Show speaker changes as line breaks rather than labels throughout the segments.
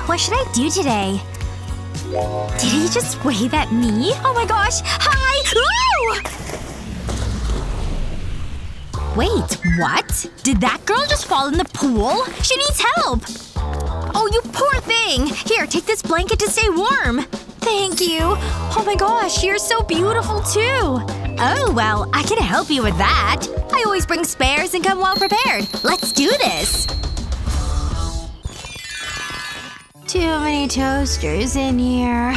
what should I do today? Did he just wave at me? Oh my gosh! Hi! Ooh! Wait, what? Did that girl just fall in the pool? She needs help! Oh, you poor thing! Here, take this blanket to stay warm. Thank you. Oh my gosh, you're so beautiful too. Oh, well, I can help you with that. I always bring spares and come well prepared. Let's do this. Too many toasters in here.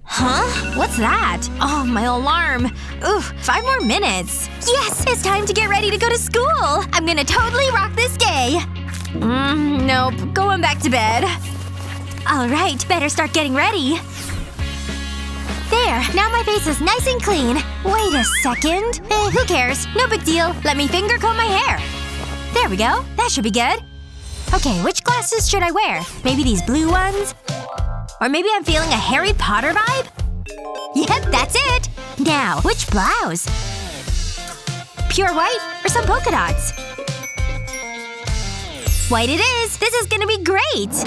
Huh? What's that? Oh, my alarm. Oof, 5 more minutes. Yes! It's time to get ready to go to school! I'm gonna totally rock this day! Nope. Going back to bed. Alright, better start getting ready. There! Now my face is nice and clean. Wait a second. Who cares? No big deal. Let me finger comb my hair. There we go. That should be good. Okay, which glasses should I wear? Maybe these blue ones? Or maybe I'm feeling a Harry Potter vibe? Yep, that's it! Now, which blouse? Pure white or some polka dots? White it is! This is gonna be great!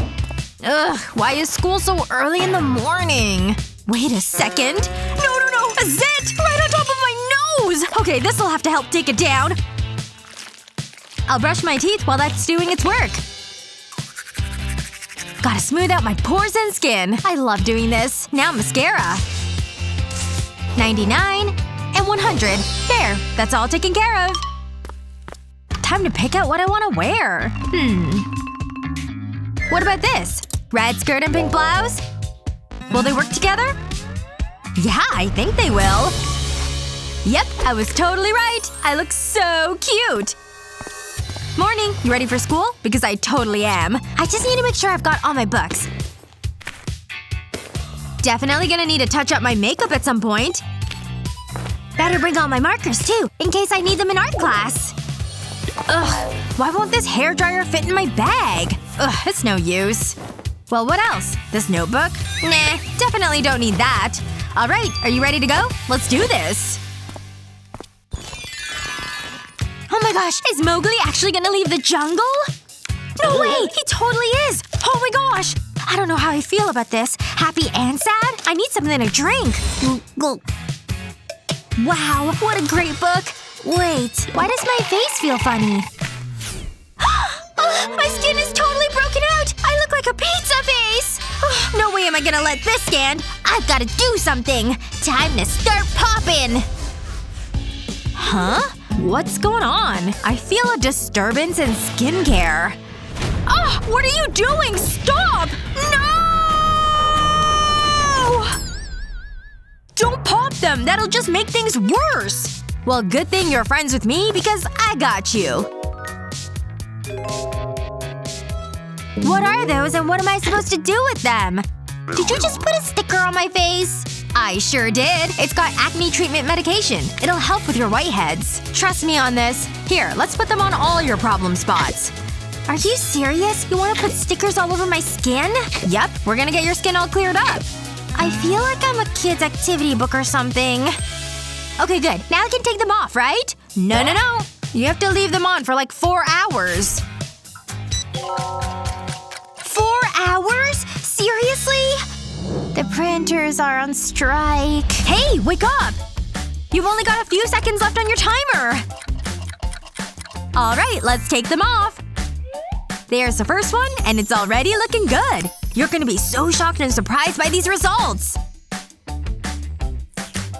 Ugh, why is school so early in the morning? Wait a second. No! A zit! Right on top of my nose! Okay, this'll have to help take it down. I'll brush my teeth while that's doing its work. Gotta smooth out my pores and skin. I love doing this. Now mascara. 99 and 100. There. That's all taken care of. Time to pick out what I want to wear. What about this? Red skirt and pink blouse? Will they work together? Yeah, I think they will. Yep, I was totally right. I look so cute. Morning. You ready for school? Because I totally am. I just need to make sure I've got all my books. Definitely gonna need to touch up my makeup at some point. Better bring all my markers, too, in case I need them in art class. Ugh. Why won't this hairdryer fit in my bag? Ugh, it's no use. Well, what else? This notebook? Nah, definitely don't need that. Alright, are you ready to go? Let's do this. Oh my gosh, is Mowgli actually gonna leave the jungle? No way! He totally is! Oh my gosh! I don't know how I feel about this. Happy and sad? I need something to drink. Wow, what a great book. Wait, why does my face feel funny? My skin is totally broken out! I look like a pizza face! No way am I gonna let this stand. I've gotta do something. Time to start popping! Huh? What's going on? I feel a disturbance in skincare. Ah! What are you doing? Stop! No! Don't pop them! That'll just make things worse! Well, good thing you're friends with me because I got you. What are those and what am I supposed to do with them? Did you just put a sticker on my face? I sure did. It's got acne treatment medication. It'll help with your whiteheads. Trust me on this. Here, let's put them on all your problem spots. Are you serious? You want to put stickers all over my skin? Yep, we're gonna get your skin all cleared up. I feel like I'm a kid's activity book or something. Okay, good. Now I can take them off, right? No. You have to leave them on for like 4 hours. 4 hours? Seriously? The printers are on strike. Hey, wake up! You've only got a few seconds left on your timer! Alright, let's take them off. There's the first one, and it's already looking good. You're gonna be so shocked and surprised by these results.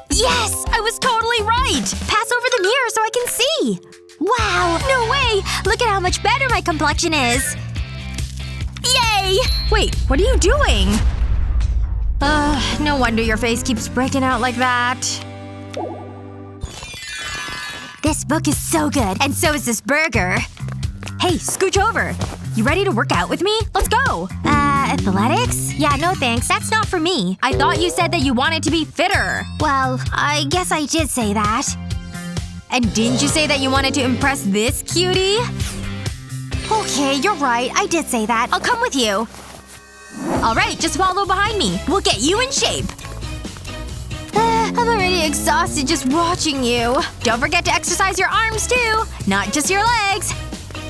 Yes! I was totally right! Pass over the mirror so I can see! Wow! No way! Look at how much better my complexion is! Yay! Wait, what are you doing? No wonder your face keeps breaking out like that. This book is so good, and so is this burger. Hey, scooch over. You ready to work out with me? Let's go! Athletics? Yeah, no thanks. That's not for me. I thought you said that you wanted to be fitter. Well, I guess I did say that. And didn't you say that you wanted to impress this cutie? Okay, you're right. I did say that. I'll come with you. Alright, just follow behind me. We'll get you in shape. I'm already exhausted just watching you. Don't forget to exercise your arms, too. Not just your legs.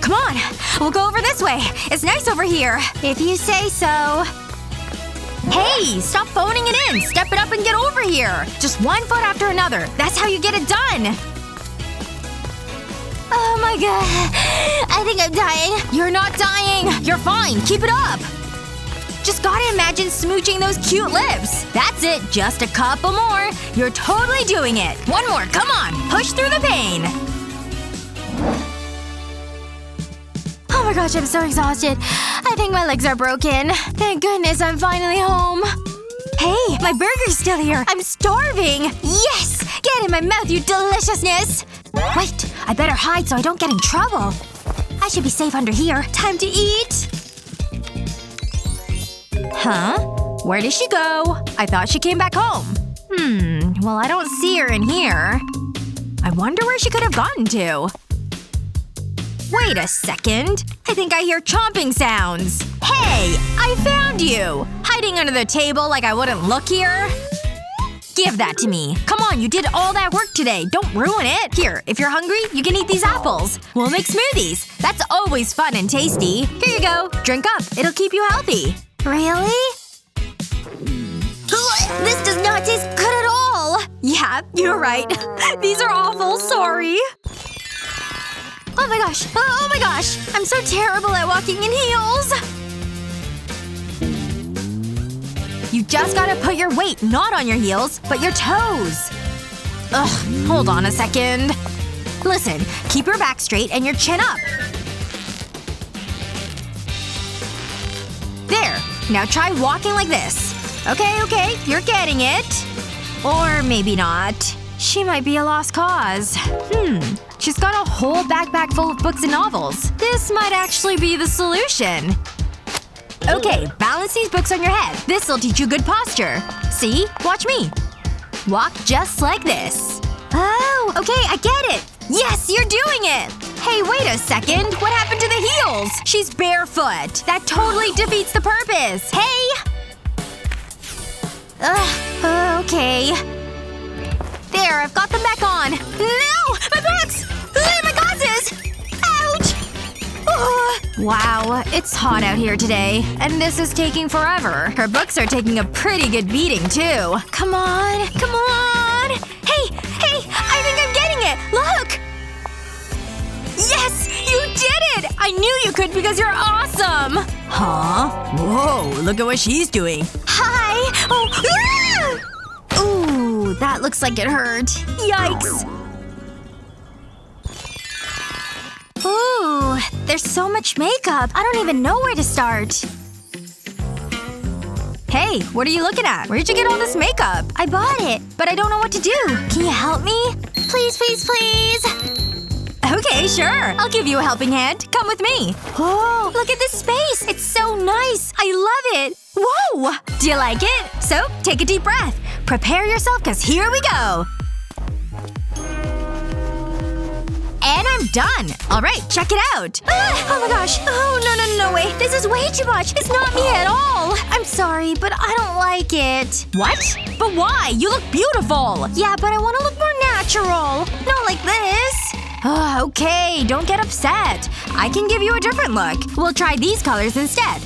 Come on. We'll go over this way. It's nice over here. If you say so. Hey! Stop phoning it in! Step it up and get over here! Just one foot after another. That's how you get it done! Oh my god. I think I'm dying. You're not dying! You're fine. Keep it up! Just gotta imagine smooching those cute lips. That's it. Just a couple more. You're totally doing it. One more. Come on. Push through the pain. Oh my gosh, I'm so exhausted. I think my legs are broken. Thank goodness I'm finally home. Hey, my burger's still here. I'm starving. Yes! Get in my mouth, you deliciousness! Wait, I better hide so I don't get in trouble. I should be safe under here. Time to eat. Huh? Where did she go? I thought she came back home. Well I don't see her in here. I wonder where she could have gotten to. Wait a second. I think I hear chomping sounds. Hey! I found you! Hiding under the table like I wouldn't look here? Give that to me. Come on, you did all that work today. Don't ruin it. Here, if you're hungry, you can eat these apples. We'll make smoothies. That's always fun and tasty. Here you go. Drink up. It'll keep you healthy. Really? This does not taste good at all! Yeah, you're right. These are awful. Sorry. Oh my gosh. Oh my gosh. I'm so terrible at walking in heels. You just gotta put your weight not on your heels, but your toes. Ugh. Hold on a second. Listen. Keep your back straight and your chin up. There. Now try walking like this. Okay, you're getting it. Or maybe not. She might be a lost cause. She's got a whole backpack full of books and novels. This might actually be the solution. Okay, balance these books on your head. This'll teach you good posture. See? Watch me. Walk just like this. Oh, okay, I get it. Yes, you're doing it! Hey, wait a second. What happened to the heels? She's barefoot. That totally defeats the purpose. Hey! Ugh. Okay. There, I've got them back on. No! My books! My glasses! Ouch! Oh. Wow, it's hot out here today. And this is taking forever. Her books are taking a pretty good beating, too. Come on. Come on! Hey! I think I'm getting it! Look! Yes! You did it! I knew you could because you're awesome! Huh? Whoa, look at what she's doing. Hi! Oh, ah! Ooh, that looks like it hurt. Yikes. Ooh, there's so much makeup. I don't even know where to start. Hey, what are you looking at? Where'd you get all this makeup? I bought it, but I don't know what to do. Can you help me? Please, please, please. Okay, sure. I'll give you a helping hand. Come with me. Oh, look at this space. It's so nice. I love it. Whoa! Do you like it? So, take a deep breath. Prepare yourself cause here we go. And I'm done. Alright, check it out. Oh my gosh. Oh, no way. This is way too much. It's not me at all. I'm sorry, but I don't like it. What? But why? You look beautiful. Yeah, but I want to look more natural. Not like this. Okay, don't get upset. I can give you a different look. We'll try these colors instead.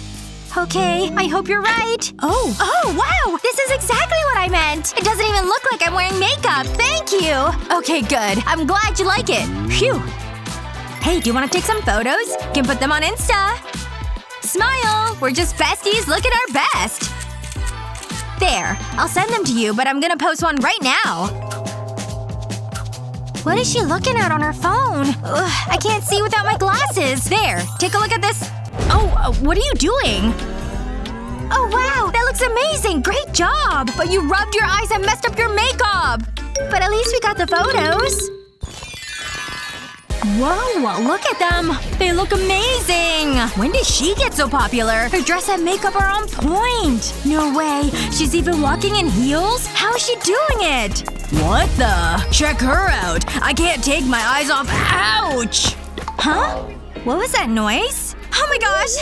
Okay, I hope you're right. Oh, wow! This is exactly what I meant! It doesn't even look like I'm wearing makeup. Thank you! Okay, good. I'm glad you like it. Phew. Hey, do you want to take some photos? You can put them on Insta. Smile! We're just besties looking our best. There. I'll send them to you, but I'm gonna post one right now. What is she looking at on her phone? Ugh, I can't see without my glasses. There. Take a look at this. Oh, what are you doing? Oh wow, that looks amazing! Great job! But you rubbed your eyes and messed up your makeup! But at least we got the photos. Whoa, look at them! They look amazing! When did she get so popular? Her dress and makeup are on point! No way! She's even walking in heels? How is she doing it? What the? Check her out! I can't take my eyes off. Ouch! Huh? What was that noise? Oh my gosh!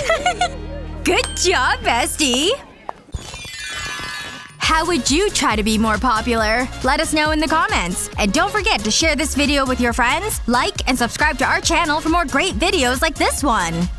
Good job, bestie! How would you try to be more popular? Let us know in the comments. And don't forget to share this video with your friends, like, and subscribe to our channel for more great videos like this one.